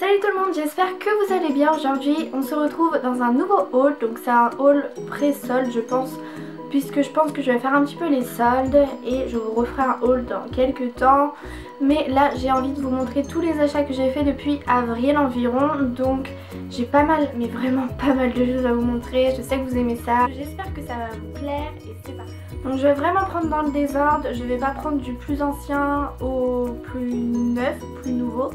Salut tout le monde, j'espère que vous allez bien. Aujourd'hui on se retrouve dans un nouveau haul. Donc c'est un haul pré-solde je pense, puisque je pense que je vais faire un petit peu les soldes et je vous referai un haul dans quelques temps. Mais là j'ai envie de vous montrer tous les achats que j'ai fait depuis avril environ. Donc j'ai pas mal, mais vraiment pas mal de choses à vous montrer. Je sais que vous aimez ça, j'espère que ça va vous plaire et c'est parti. Donc je vais vraiment prendre dans le désordre, je vais pas prendre du plus ancien au plus neuf, plus nouveau,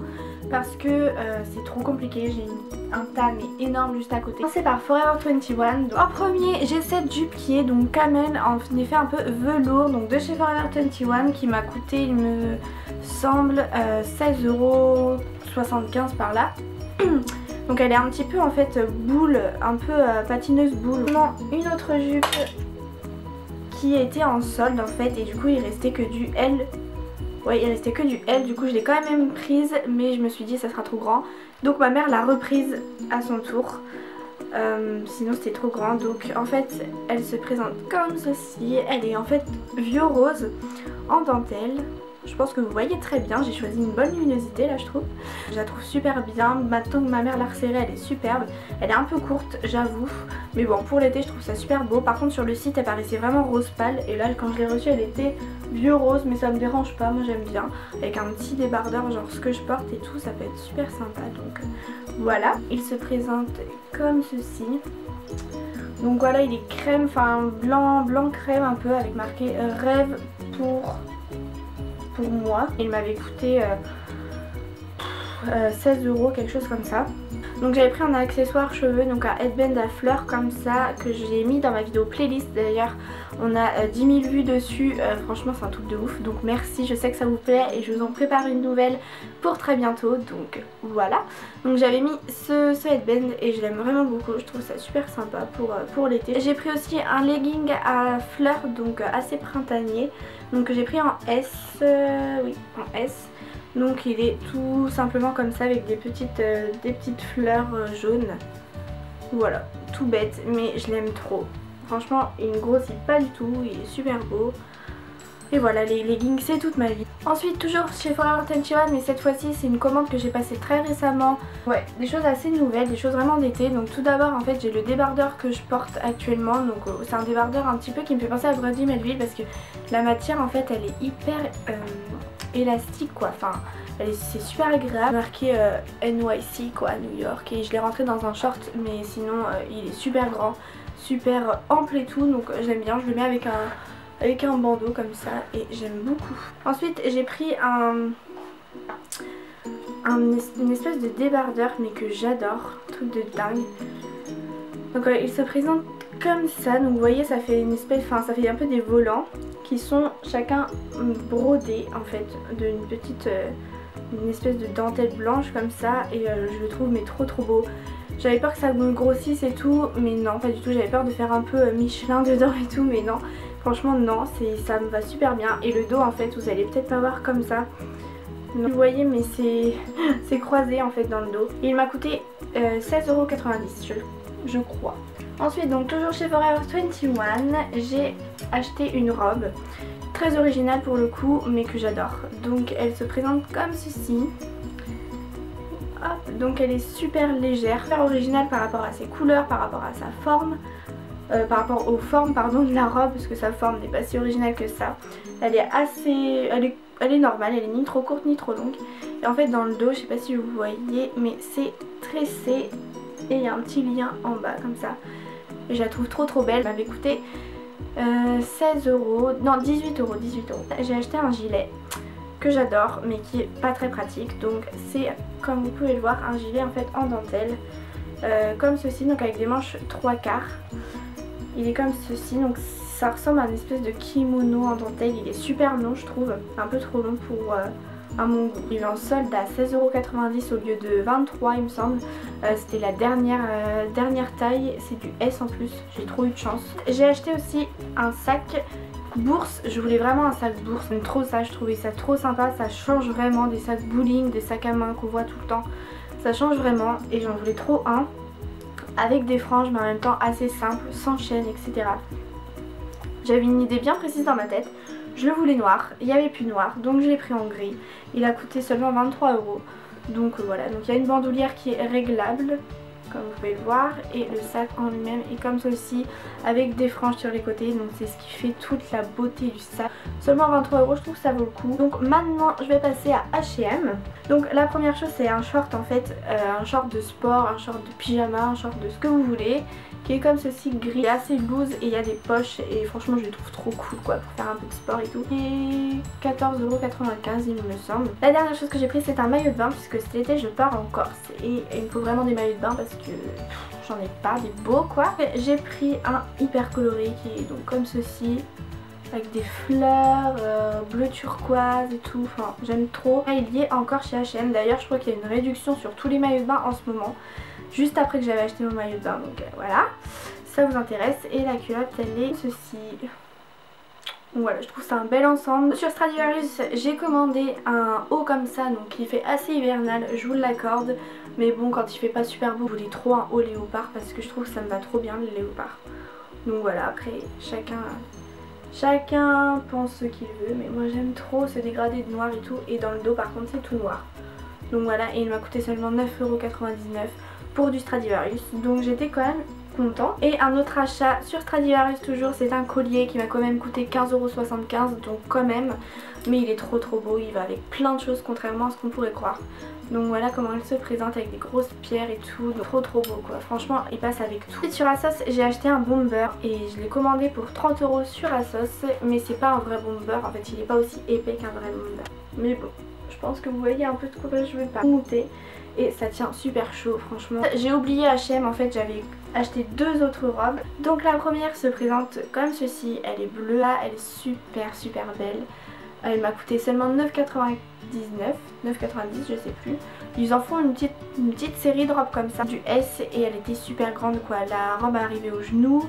parce que c'est trop compliqué. J'ai un tas mais énorme juste à côté. C'est par Forever 21. Donc, en premier j'ai cette jupe qui est donc camel en effet un peu velours, donc de chez Forever 21, qui m'a coûté il me semble 16,75 € par là. Donc elle est un petit peu en fait boule, un peu patineuse boule. Non, une autre jupe qui était en solde en fait, et du coup il restait que du L. Ouais, il restait que du L, du coup je l'ai quand même prise, mais je me suis dit ça sera trop grand. Donc ma mère l'a reprise à son tour, sinon c'était trop grand. Donc en fait elle se présente comme ceci, elle est en fait vieux rose en dentelle. Je pense que vous voyez très bien, j'ai choisi une bonne luminosité là je trouve. Je la trouve super bien, maintenant que ma mère l'a resserrée elle est superbe. Elle est un peu courte j'avoue, mais bon pour l'été je trouve ça super beau. Par contre sur le site elle paraissait vraiment rose pâle, et là quand je l'ai reçue elle était vieux rose, mais ça me dérange pas, moi j'aime bien. Avec un petit débardeur genre ce que je porte et tout, ça peut être super sympa. Donc voilà, il se présente comme ceci. Donc voilà, il est crème, enfin blanc crème un peu, avec marqué rêve pour moi. Il m'avait coûté 16 €, quelque chose comme ça. Donc j'avais pris un accessoire cheveux, donc un headband à fleurs comme ça, que j'ai mis dans ma vidéo playlist d'ailleurs. On a 10 000 vues dessus, franchement c'est un truc de ouf. Donc merci, je sais que ça vous plaît et je vous en prépare une nouvelle pour très bientôt. Donc voilà, donc j'avais mis ce headband et je l'aime vraiment beaucoup, je trouve ça super sympa pour l'été. J'ai pris aussi un legging à fleurs, donc assez printanier. Donc j'ai pris en S, oui en S. Donc il est tout simplement comme ça avec des petites fleurs jaunes. Voilà, tout bête mais je l'aime trop. Franchement il ne grossit pas du tout, il est super beau. Et voilà, les leggings c'est toute ma vie. Ensuite toujours chez Forever 21, mais cette fois-ci c'est une commande que j'ai passée très récemment. Ouais, des choses assez nouvelles, des choses vraiment d'été. Donc tout d'abord en fait j'ai le débardeur que je porte actuellement. Donc c'est un débardeur un petit peu qui me fait penser à Brady Melville, parce que la matière en fait elle est hyper élastique quoi. Enfin c'est super agréable. Marqué NYC quoi, New York. Et je l'ai rentré dans un short, mais sinon il est super grand, super ample et tout. Donc j'aime bien, je le mets avec un bandeau comme ça et j'aime beaucoup. Ensuite j'ai pris une espèce de débardeur mais que j'adore, truc de dingue. Donc il se présente comme ça, donc vous voyez ça fait une espèce, enfin ça fait un peu des volants qui sont chacun brodés en fait d'une petite une espèce de dentelle blanche comme ça, et je le trouve mais trop beau. J'avais peur que ça me grossisse et tout, mais non pas du tout, j'avais peur de faire un peu Michelin dedans et tout, mais non. Franchement non, ça me va super bien. Et le dos en fait, vous allez peut-être pas voir comme ça. Non, vous voyez mais c'est croisé en fait dans le dos. Et il m'a coûté 16,90 € je crois. Ensuite donc toujours chez Forever 21, j'ai acheté une robe. Très originale pour le coup mais que j'adore. Donc elle se présente comme ceci. Hop, donc elle est super légère, super originale par rapport à ses couleurs, par rapport à sa forme. Par rapport aux formes pardon de la robe, parce que sa forme n'est pas si originale que ça. Elle est assez, elle est normale, elle est ni trop courte ni trop longue. Et en fait dans le dos, je sais pas si vous voyez, mais c'est tressé et il y a un petit lien en bas comme ça. Et je la trouve trop belle. Elle m'avait coûté 16 €, non 18 €. J'ai acheté un gilet que j'adore mais qui est pas très pratique. Donc c'est, comme vous pouvez le voir, un gilet en fait en dentelle. Comme ceci, donc avec des manches 3/4. Il est comme ceci, donc ça ressemble à une espèce de kimono en dentelle. Il est super long je trouve, un peu trop long pour à mon goût. Il est en solde à 16,90 € au lieu de 23 € il me semble. C'était la dernière taille, c'est du S en plus, j'ai trop eu de chance. J'ai acheté aussi un sac bourse, je voulais vraiment un sac bourse, mais trop ça, je trouvais ça trop sympa. Ça change vraiment des sacs bowling, des sacs à main qu'on voit tout le temps. Ça change vraiment et j'en voulais trop un. Avec des franges mais en même temps assez simple, sans chaîne, etc. J'avais une idée bien précise dans ma tête. Je le voulais noir, il n'y avait plus noir, donc je l'ai pris en gris. Il a coûté seulement 23 €. Donc voilà, donc il y a une bandoulière qui est réglable comme vous pouvez le voir, et le sac en lui-même est comme ceci avec des franges sur les côtés, donc c'est ce qui fait toute la beauté du sac. Seulement 23 €, je trouve que ça vaut le coup. Donc maintenant je vais passer à H&M. Donc la première chose c'est un short en fait, un short de sport, un short de pyjama, un short de ce que vous voulez, qui est comme ceci gris, il est assez loose et il y a des poches et franchement je le trouve trop cool quoi pour faire un peu de sport et tout. Et 14,95 € il me semble. La dernière chose que j'ai pris c'est un maillot de bain puisque cet été je pars en Corse et il me faut vraiment des maillots de bain parce que j'en ai pas des beaux quoi. J'ai pris un hyper coloré qui est donc comme ceci avec des fleurs bleu turquoise et tout, enfin j'aime trop. Il y est encore chez H&M, d'ailleurs je crois qu'il y a une réduction sur tous les maillots de bain en ce moment, juste après que j'avais acheté mon maillot de bain, donc voilà, ça vous intéresse. Et la culotte elle est ceci. Donc voilà, je trouve ça un bel ensemble. Sur Stradivarius j'ai commandé un haut comme ça, donc qui fait assez hivernal, je vous l'accorde, mais bon quand il fait pas super beau, je voulais trop un haut léopard parce que je trouve que ça me va trop bien le léopard. Donc voilà, après chacun pense ce qu'il veut, mais moi j'aime trop ce dégradé de noir et tout, et dans le dos par contre c'est tout noir. Donc voilà, et il m'a coûté seulement 9,99 € pour du Stradivarius, donc j'étais quand même content. Et un autre achat sur Stradivarius toujours, c'est un collier qui m'a quand même coûté 15,75 €, donc quand même, mais il est trop beau, il va avec plein de choses contrairement à ce qu'on pourrait croire. Donc voilà comment il se présente avec des grosses pierres et tout, donc trop beau quoi, franchement il passe avec tout. Et sur Asos j'ai acheté un bomber et je l'ai commandé pour 30 € sur Asos, mais c'est pas un vrai bomber, en fait il est pas aussi épais qu'un vrai bomber. Mais bon, je pense que vous voyez un peu de quoi je veux pas monter. Et ça tient super chaud franchement. J'ai oublié H&M, en fait j'avais acheté deux autres robes. Donc la première se présente comme ceci, elle est bleue, là elle est super belle. Elle m'a coûté seulement 9,99 €, 9,90 € je sais plus. Ils en font une petite série de robes comme ça, du S, et elle était super grande quoi. La robe arrivait au genou,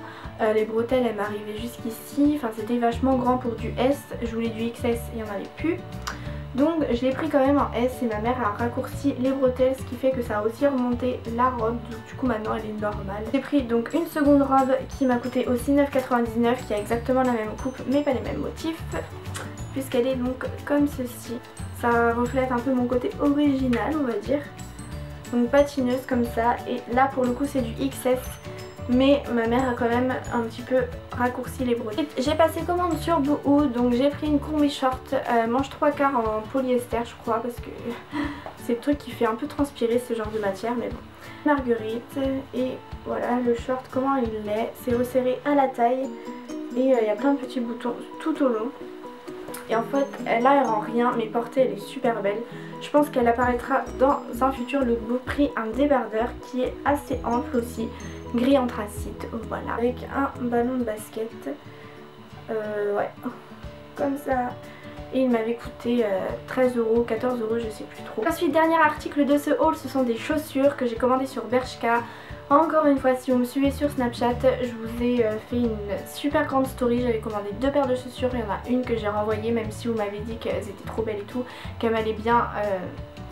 les bretelles elles m'arrivaient jusqu'ici, enfin c'était vachement grand pour du S. Je voulais du XS, il n'y en avait plus. Donc je l'ai pris quand même en S et ma mère a raccourci les bretelles, ce qui fait que ça a aussi remonté la robe, donc du coup maintenant elle est normale. J'ai pris donc une seconde robe qui m'a coûté aussi 9,99 €, qui a exactement la même coupe mais pas les mêmes motifs, puisqu'elle est donc comme ceci. Ça reflète un peu mon côté original on va dire. Donc patineuse comme ça, et là pour le coup c'est du XS. Mais ma mère a quand même un petit peu raccourci les bretelles. J'ai passé commande sur Boohoo, donc j'ai pris une combi short manche 3/4 en polyester je crois, parce que c'est le truc qui fait un peu transpirer ce genre de matière, mais bon. Marguerite, et voilà le short comment il est, c'est resserré à la taille et il y a plein de petits boutons tout au long. Et en fait là elle rend rien, mais portée elle est super belle. Je pense qu'elle apparaîtra dans un futur lookbook. Pris un débardeur qui est assez ample aussi, gris anthracite, voilà, avec un ballon de basket, ouais, comme ça. Et il m'avait coûté 13 €, 14 €, je sais plus trop. Ensuite, dernier article de ce haul, ce sont des chaussures que j'ai commandées sur Bershka. Encore une fois, si vous me suivez sur Snapchat, je vous ai fait une super grande story. J'avais commandé deux paires de chaussures, il y en a une que j'ai renvoyée même si vous m'avez dit qu'elles étaient trop belles et tout, qu'elles m'allaient bien.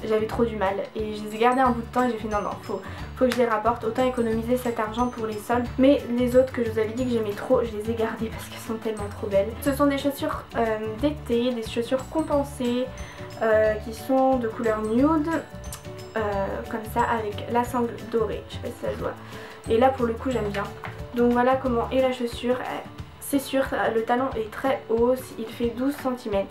J'avais trop du mal et je les ai gardées un bout de temps et j'ai fait non faut que je les rapporte, autant économiser cet argent pour les soldes. Mais les autres que je vous avais dit que j'aimais trop, je les ai gardées parce qu'elles sont tellement trop belles. Ce sont des chaussures d'été, des chaussures compensées qui sont de couleur nude, comme ça avec la sangle dorée, je sais pas si ça se voit. Et là pour le coup j'aime bien. Donc voilà comment est la chaussure. C'est sûr, le talon est très haut, il fait 12 cm.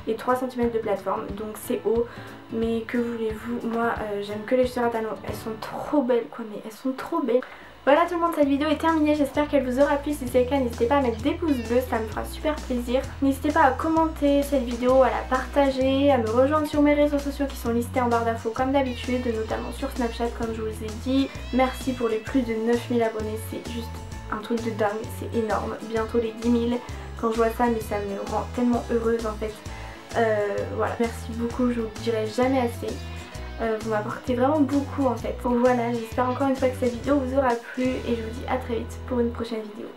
Et 3 cm de plateforme, donc c'est haut, mais que voulez-vous, moi j'aime que les chaussures à talons, elles sont trop belles quoi, mais elles sont trop belles. Voilà tout le monde, cette vidéo est terminée, j'espère qu'elle vous aura plu. Si c'est le cas, n'hésitez pas à mettre des pouces bleus, ça me fera super plaisir. N'hésitez pas à commenter cette vidéo, à la partager, à me rejoindre sur mes réseaux sociaux qui sont listés en barre d'infos comme d'habitude, notamment sur Snapchat comme je vous ai dit. Merci pour les plus de 9000 abonnés, c'est juste un truc de dingue, c'est énorme. Bientôt les 10 000, quand je vois ça, mais ça me rend tellement heureuse en fait. Voilà, merci beaucoup, je vous le dirai jamais assez. Vous m'apportez vraiment beaucoup en fait. Donc voilà, j'espère encore une fois que cette vidéo vous aura plu et je vous dis à très vite pour une prochaine vidéo.